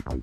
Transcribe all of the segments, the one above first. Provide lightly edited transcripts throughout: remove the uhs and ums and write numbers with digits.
Hi,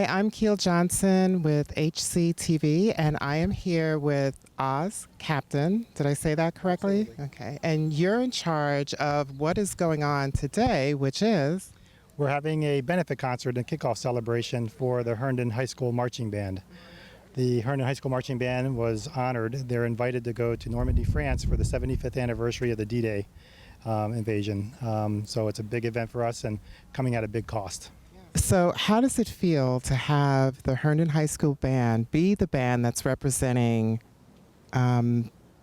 I'm Keel Johnson with HCTV, and I am here with Oz Captain. Did I say that correctly? Absolutely. Okay. And you're in charge of what is going on today, which is? We're having a benefit concert and kickoff celebration for the Herndon High School Marching Band. The Herndon High School Marching Band was honored. They're invited to go to Normandy, France for the 75th anniversary of the D-Day invasion. So it's a big event for us and coming at a big cost. So how does it feel to have the Herndon High School Band be the band that's representing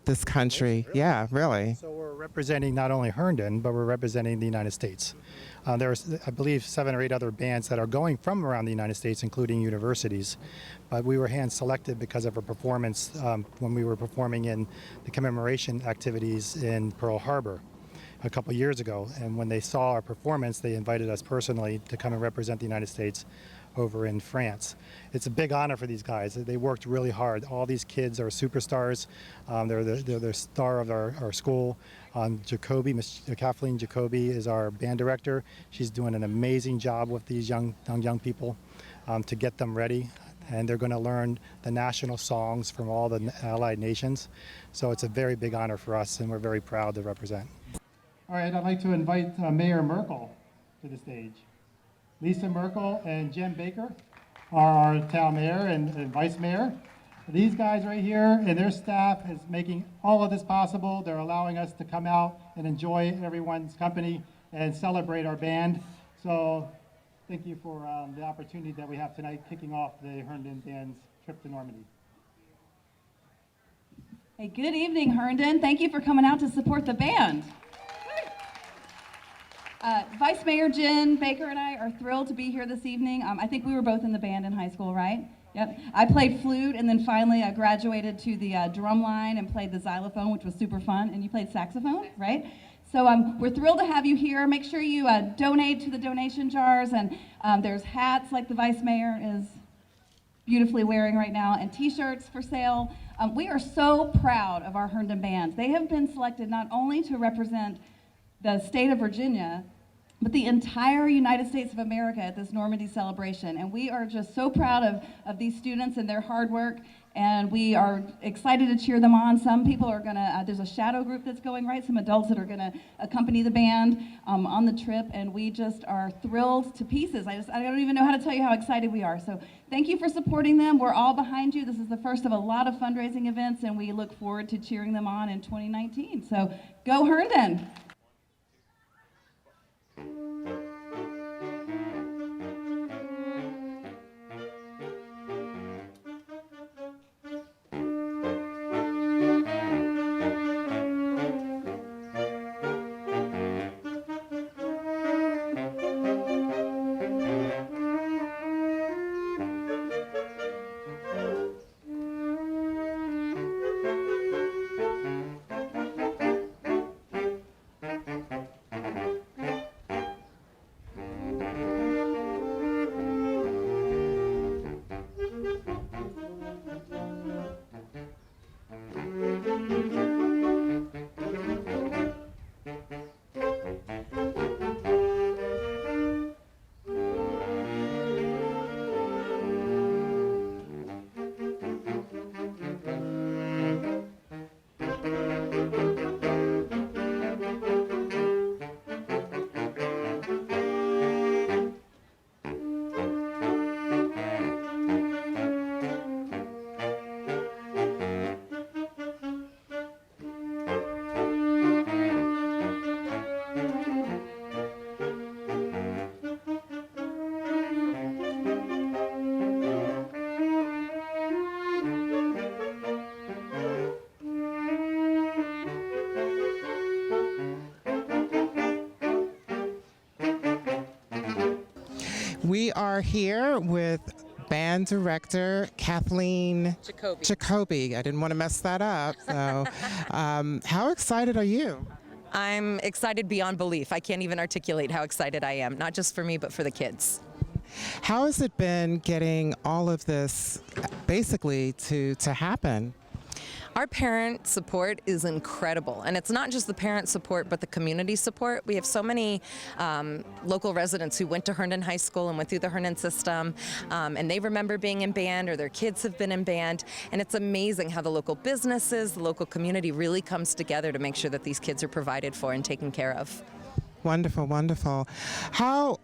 this country? Really? Yeah, really. So we're representing not only Herndon, but we're representing the United States. There's, I believe, 7 or 8 other bands that are going from around the United States, including universities. But we were hand-selected because of our performance when we were performing in the commemoration activities in Pearl Harbor a couple years ago. And when they saw our performance, they invited us personally to come and represent the United States over in France. It's a big honor for these guys. They worked really hard. All these kids are superstars. They're the star of our school. Jacoby, Miss Kathleen Jacoby is our band director. She's doing an amazing job with these young people to get them ready. And they're going to learn the national songs from all the allied nations. So it's a very big honor for us, and we're very proud to represent. All right, I'd like to invite Mayor Merkel to the stage. Lisa Merkel and Jen Baker are our town mayor and vice mayor. These guys right here and their staff is making all of this possible. They're allowing us to come out and enjoy everyone's company and celebrate our band. So thank you for the opportunity that we have tonight, kicking off the Herndon Band's trip to Normandy. Hey, good evening, Herndon. Thank you for coming out to support the band. Vice Mayor Jen Baker and I are thrilled to be here this evening. I think we were both in the band in high school, right? Yep. I played flute, and then finally I graduated to the drum line and played the xylophone, which was super fun. And you played saxophone, right? So we're thrilled to have you here. Make sure you donate to the donation jars, and there's hats like the Vice Mayor is beautifully wearing right now, and t-shirts for sale. We are so proud of our Herndon bands. They have been selected not only to represent the state of Virginia, but the entire United States of America at this Normandy celebration. And we are just so proud of these students and their hard work, and we are excited to cheer them on. Some people are gonna, there's a shadow group that's going, right? Some adults that are gonna accompany the band on the trip, and we just are thrilled to pieces. I don't even know how to tell you how excited we are. So thank you for supporting them. We're all behind you. This is the first of a lot of fundraising events, and we look forward to cheering them on in 2019. So go Herndon. We are here with band director Kathleen Jacoby. I didn't want to mess that up. So, how excited are you? I'm excited beyond belief. I can't even articulate how excited I am, not just for me, but for the kids. How has it been getting all of this basically to happen? Our parent support is incredible, and it's not just the parent support but the community support. We have so many local residents who went to Herndon High School and went through the Herndon system, and they remember being in band, or their kids have been in band, and it's amazing how the local businesses, the local community really comes together to make sure that these kids are provided for and taken care of. Wonderful, wonderful.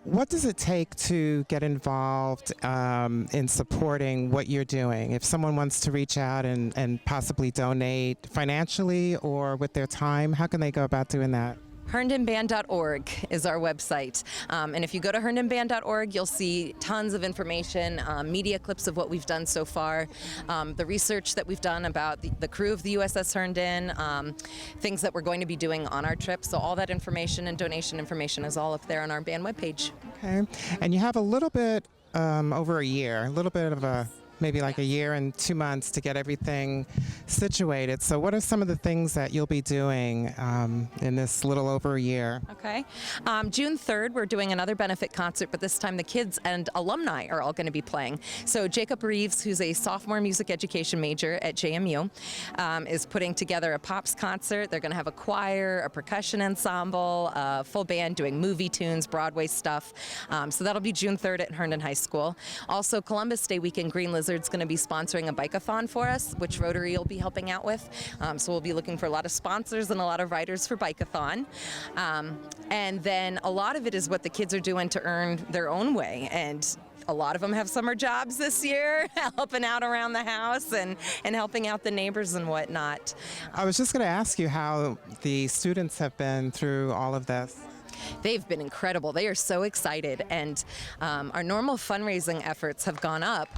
What does it take to get involved in supporting what you're doing? If someone wants to reach out and possibly donate financially or with their time, how can they go about doing that? HerndonBand.org is our website. And if you go to HerndonBand.org, you'll see tons of information, media clips of what we've done so far, the research that we've done about the crew of the USS Herndon, things that we're going to be doing on our trip. So all that information and donation information is all up there on our band webpage. Okay. And you have a little bit over a year, a little bit of maybe like a year and 2 months to get everything situated. So what are some of the things that you'll be doing in this little over a year? Okay. June 3rd, we're doing another benefit concert, but this time the kids and alumni are all going to be playing. So Jacob Reeves, who's a sophomore music education major at JMU, is putting together a pops concert. They're going to have a choir, a percussion ensemble, a full band doing movie tunes, Broadway stuff. So that'll be June 3rd at Herndon High School. Also, Columbus Day weekend, Green Lizard's going to be sponsoring a bike-a-thon for us, which Rotary will be helping out with. So we'll be looking for a lot of sponsors and a lot of riders for bike-a-thon. And then a lot of it is what the kids are doing to earn their own way. And a lot of them have summer jobs this year, helping out around the house and helping out the neighbors and whatnot. I was just going to ask you how the students have been through all of this. They've been incredible. They are so excited, and our normal fundraising efforts have gone up.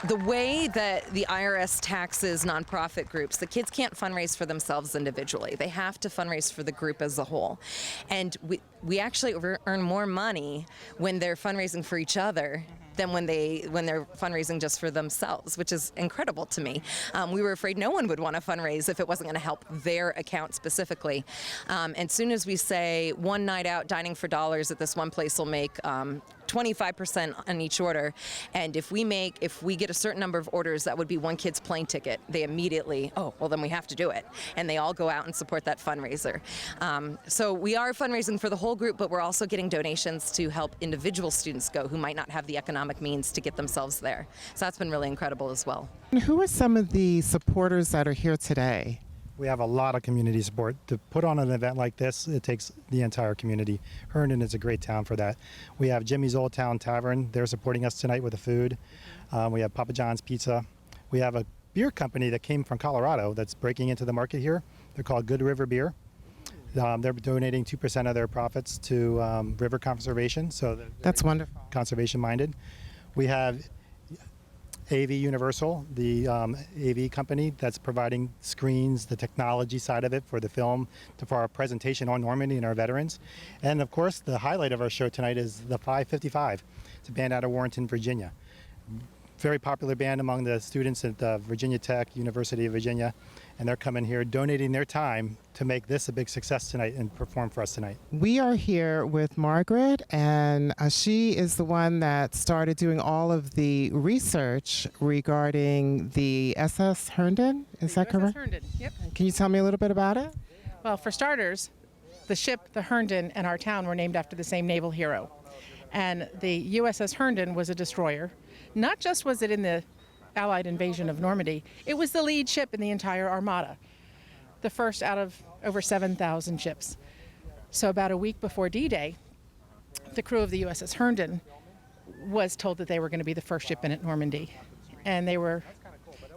The way that the IRS taxes nonprofit groups, the kids can't fundraise for themselves individually. They have to fundraise for the group as a whole. And we actually earn more money when they're fundraising for each other than when they're fundraising just for themselves, which is incredible to me. We were afraid no one would want to fundraise if it wasn't going to help their account specifically. And soon as we say one night out dining for dollars at this one place will make 25% on each order, and if we get a certain number of orders, that would be one kid's plane ticket. They immediately, oh, well then we have to do it, and they all go out and support that fundraiser. So we are fundraising for the whole group, but we're also getting donations to help individual students go who might not have the economic means to get themselves there. So that's been really incredible as well. And who are some of the supporters that are here today? We have a lot of community support. To put on an event like this, it takes the entire community. Herndon is a great town for that. We have Jimmy's Old Town Tavern. They're supporting us tonight with the food. We have Papa John's Pizza. We have a beer company that came from Colorado that's breaking into the market here. They're called Good River Beer. They're donating 2% of their profits to river conservation. So that's wonderful. Conservation minded. We have AV Universal, the AV company that's providing screens, the technology side of it for the film, for our presentation on Normandy and our veterans. And of course, the highlight of our show tonight is the 555. It's a band out of Warrenton, Virginia. Very popular band among the students at Virginia Tech, University of Virginia, and they're coming here donating their time to make this a big success tonight and perform for us tonight. We are here with Margaret, and she is the one that started doing all of the research regarding the SS Herndon. Is that correct? USS Herndon, yep. Can you tell me a little bit about it? Well, for starters, the ship, the Herndon, and our town were named after the same naval hero. And the USS Herndon was a destroyer. Not just was it in the Allied invasion of Normandy, it was the lead ship in the entire armada, the first out of over 7,000 ships. So about a week before D-Day, the crew of the USS Herndon was told that they were going to be the first ship in at Normandy. And they were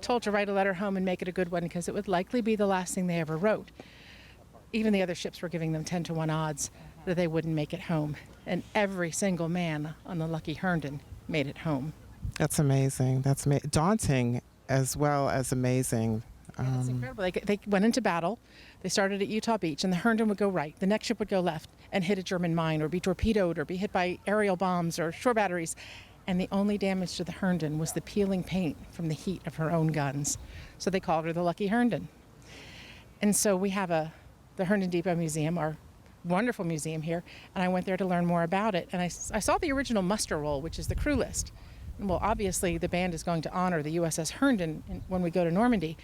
told to write a letter home and make it a good one because it would likely be the last thing they ever wrote. Even the other ships were giving them 10-to-1 odds that they wouldn't make it home. And every single man on the lucky Herndon made it home. That's amazing. That's daunting as well as amazing. It's incredible. They went into battle. They started at Utah Beach, and the Herndon would go right. The next ship would go left and hit a German mine or be torpedoed or be hit by aerial bombs or shore batteries. And the only damage to the Herndon was the peeling paint from the heat of her own guns. So they called her the Lucky Herndon. And so we have the Herndon Depot Museum, our wonderful museum here, and I went there to learn more about it. And I saw the original muster roll, which is the crew list. And well, obviously the band is going to honor the USS Herndon when we go to Normandy,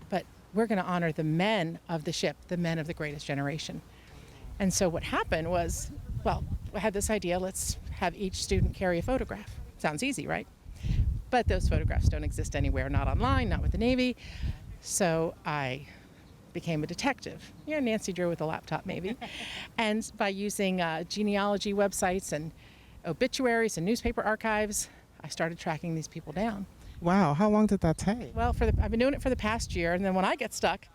but we're going to honor the men of the ship, the men of the greatest generation. And so what happened was, well, I had this idea, let's have each student carry a photograph. Sounds easy, right? But those photographs don't exist anywhere, not online, not with the Navy. So I became a detective. Yeah, Nancy Drew with a laptop maybe. And by using genealogy websites and obituaries and newspaper archives, I started tracking these people down. Wow, how long did that take? Well, I've been doing it for the past year, and then when I get stuck,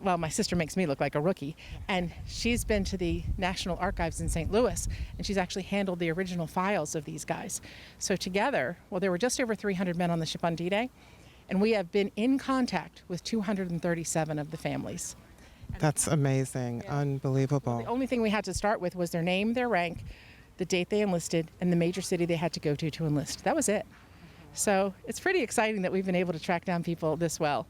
well, my sister makes me look like a rookie, and she's been to the National Archives in St. Louis, and she's actually handled the original files of these guys. So together, well, there were just over 300 men on the ship on D-Day, and we have been in contact with 237 of the families. That's amazing, Yeah. unbelievable. The only thing we had to start with was their name, their rank, the date they enlisted, and the major city they had to go to enlist. That was it. So it's pretty exciting that we've been able to track down people this well.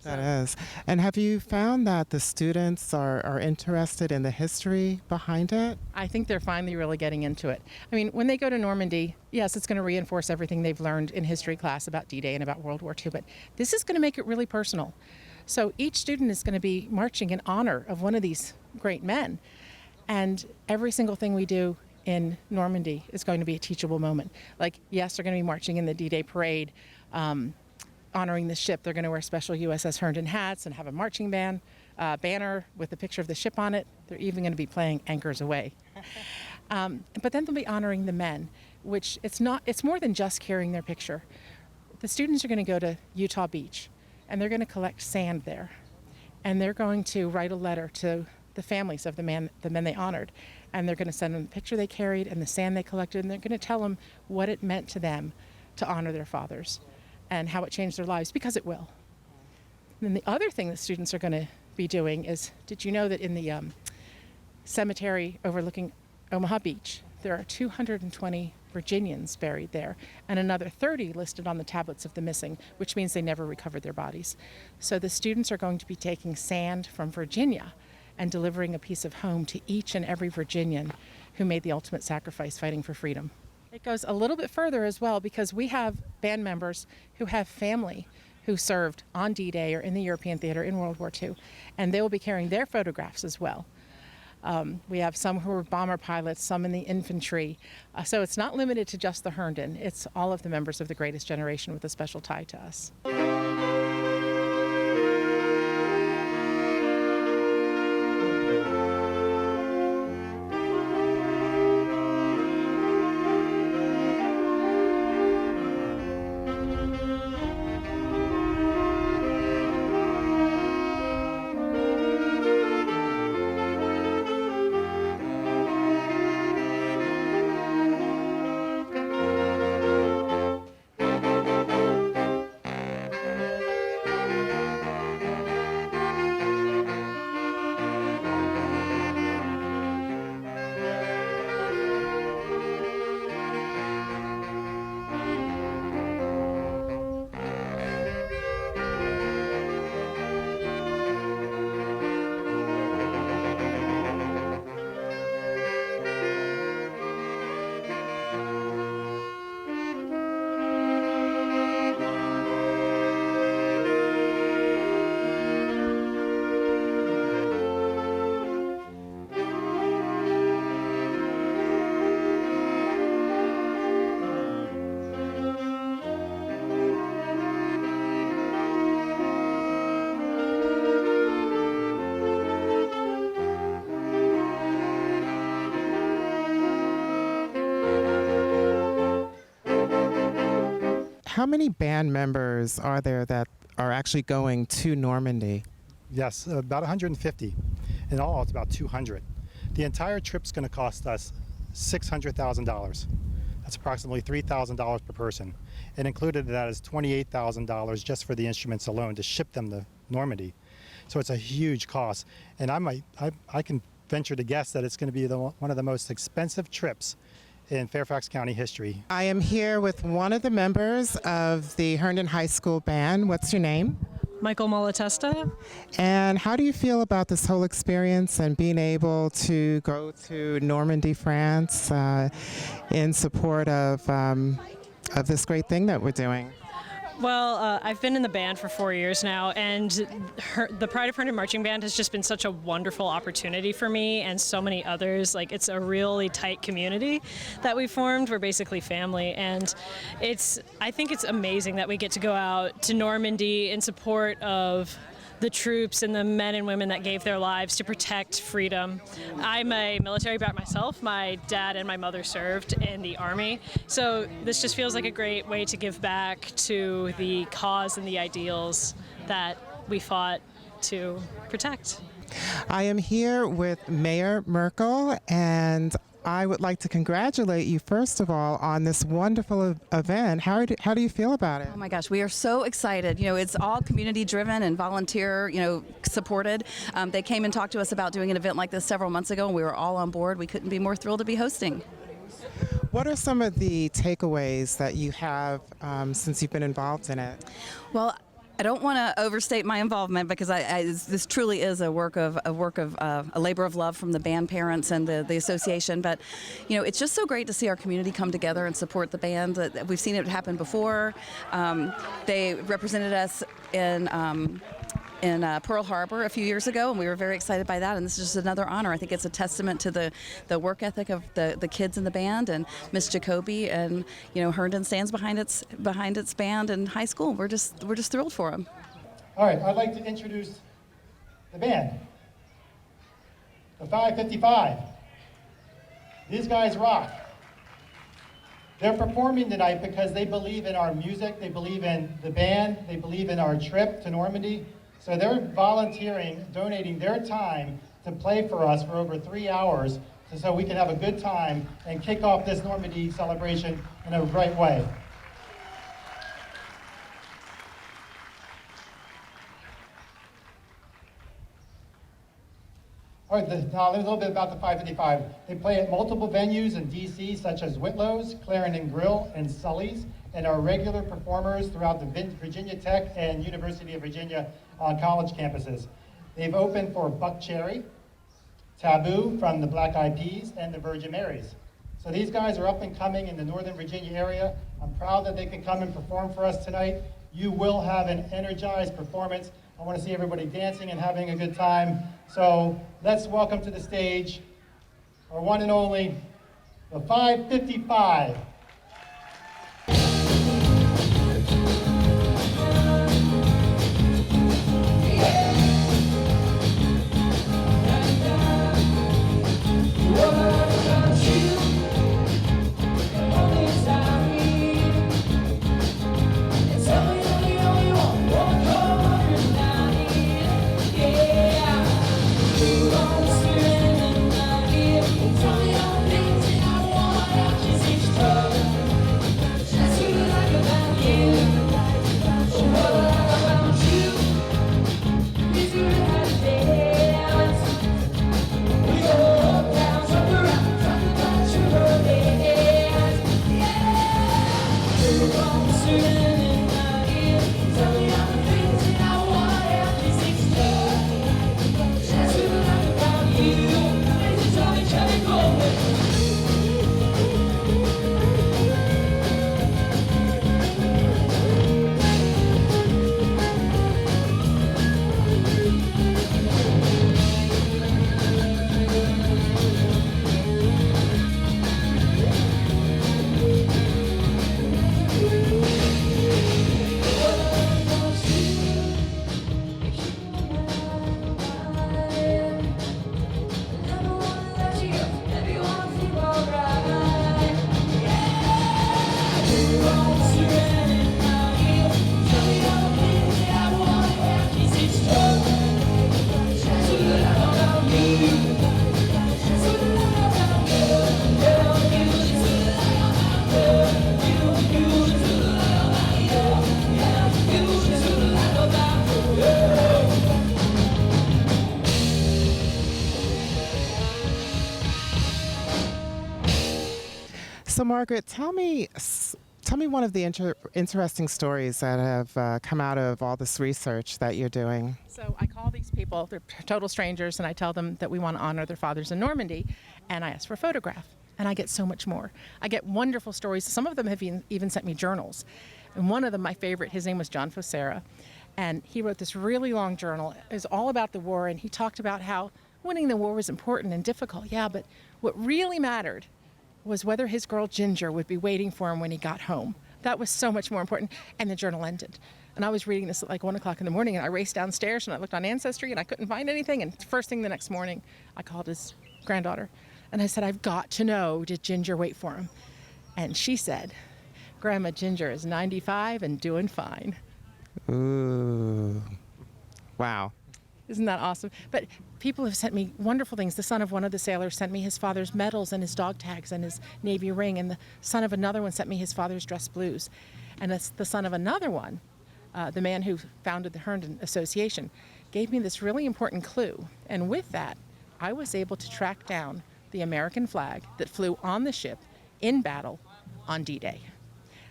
That is. And have you found that the students are interested in the history behind it? I think they're finally really getting into it. I mean, when they go to Normandy, yes, it's going to reinforce everything they've learned in history class about D-Day and about World War II, but this is going to make it really personal. So each student is going to be marching in honor of one of these great men. And every single thing we do in Normandy is going to be a teachable moment. Like, yes, they're going to be marching in the D-Day parade, honoring the ship. They're going to wear special USS Herndon hats and have a marching band banner with a picture of the ship on it. They're even going to be playing Anchors Away. But then they'll be honoring the men, which it's more than just carrying their picture. The students are going to go to Utah Beach, and they're going to collect sand there. And they're going to write a letter to the families of the men they honored. And they're going to send them the picture they carried and the sand they collected, and they're going to tell them what it meant to them to honor their fathers and how it changed their lives, because it will. And then the other thing the students are going to be doing is, did you know that in the cemetery overlooking Omaha Beach, there are 220 Virginians buried there, and another 30 listed on the tablets of the missing, which means they never recovered their bodies. So the students are going to be taking sand from Virginia and delivering a piece of home to each and every Virginian who made the ultimate sacrifice fighting for freedom. It goes a little bit further as well, because we have band members who have family who served on D-Day or in the European theater in World War II, and they will be carrying their photographs as well. We have some who are bomber pilots, some in the infantry. So it's not limited to just the Herndon. It's all of the members of the greatest generation with a special tie to us. How many band members are there that are actually going to Normandy? Yes, about 150. In all, it's about 200. The entire trip's going to cost us $600,000. That's approximately $3,000 per person. And included in that is $28,000 just for the instruments alone to ship them to Normandy. So it's a huge cost. And I can venture to guess that it's going to be one of the most expensive trips in Fairfax County history. I am here with one of the members of the Herndon High School Band. What's your name? Michael Malatesta. And how do you feel about this whole experience and being able to go to Normandy, France, in support of this great thing that we're doing? Well, I've been in the band for 4 years now, and the Pride of Herndon Marching Band has just been such a wonderful opportunity for me and so many others. Like, it's a really tight community that we formed. We're basically family, and I think it's amazing that we get to go out to Normandy in support of the troops and the men and women that gave their lives to protect freedom. I'm a military brat myself. My dad and my mother served in the Army, so this just feels like a great way to give back to the cause and the ideals that we fought to protect. I am here with Mayor Merkel, and I would like to congratulate you, first of all, on this wonderful event. How do you feel about it? Oh my gosh, we are so excited. You know, it's all community driven and volunteer, supported. They came and talked to us about doing an event like this several months ago, and we were all on board. We couldn't be more thrilled to be hosting. What are some of the takeaways that you have since you've been involved in it? Well, I don't want to overstate my involvement because this truly is a labor of love from the band parents and the association. But it's just so great to see our community come together and support the band. We've seen it happen before. They represented us in Pearl Harbor a few years ago, and we were very excited by that. And this is just another honor. I think it's a testament to the work ethic of the kids in the band and Miss Jacoby, and Herndon stands behind its band in high school. We're just thrilled for them. All right, I'd like to introduce the band, the 555. These guys rock. They're performing tonight because they believe in our music, they believe in the band, they believe in our trip to Normandy. So they're volunteering, donating their time to play for us for over 3 hours so we can have a good time and kick off this Normandy celebration in a right way. All right, now a little bit about the 555. They play at multiple venues in DC, such as Whitlow's, Clarendon Grill, and Sully's, and are regular performers throughout the Virginia Tech and University of Virginia college campuses. They've opened for Buck Cherry, Taboo from the Black Eyed Peas, and the Virgin Marys. So these guys are up and coming in the Northern Virginia area. I'm proud that they could come and perform for us tonight. You will have an energized performance. I want to see everybody dancing and having a good time. So let's welcome to the stage our one and only, the 555. So Margaret, tell me Tell me one of the interesting stories that have come out of all this research that you're doing. So I call these people, they're total strangers, and I tell them that we want to honor their fathers in Normandy, and I ask for a photograph, and I get so much more. I get wonderful stories. Some of them have even sent me journals, and one of them, my favorite, his name was John Focera, and he wrote this really long journal. It was all about the war, and he talked about how winning the war was important and difficult, yeah, but what really mattered was whether his girl Ginger would be waiting for him when he got home. That was so much more important. And the journal ended. And I was reading this at like 1 o'clock in the morning, and I raced downstairs and I looked on Ancestry and I couldn't find anything. And first thing the next morning, I called his granddaughter and I said, I've got to know, did Ginger wait for him? And she said, Grandma Ginger is 95 and doing fine. Ooh. Wow. Isn't that awesome? But people have sent me wonderful things. The son of one of the sailors sent me his father's medals and his dog tags and his Navy ring. And the son of another one sent me his father's dress blues. And the son of another one, the man who founded the Herndon Association, gave me this really important clue. And with that, I was able to track down the American flag that flew on the ship in battle on D-Day.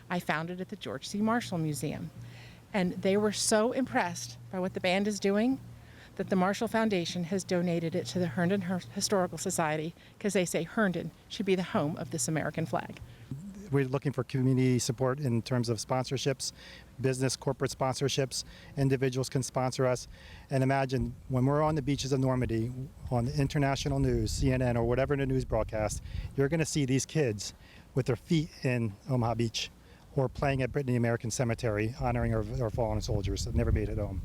I found it at the George C. Marshall Museum. And they were so impressed by what the band is doing that the Marshall Foundation has donated it to the Herndon Historical Society because they say Herndon should be the home of this American flag. We're looking for community support in terms of sponsorships, business, corporate sponsorships. Individuals can sponsor us. And imagine when we're on the beaches of Normandy, on the international news, CNN, or whatever the news broadcast, you're going to see these kids with their feet in Omaha Beach or playing at Brittany American Cemetery, honoring our fallen soldiers that never made it home.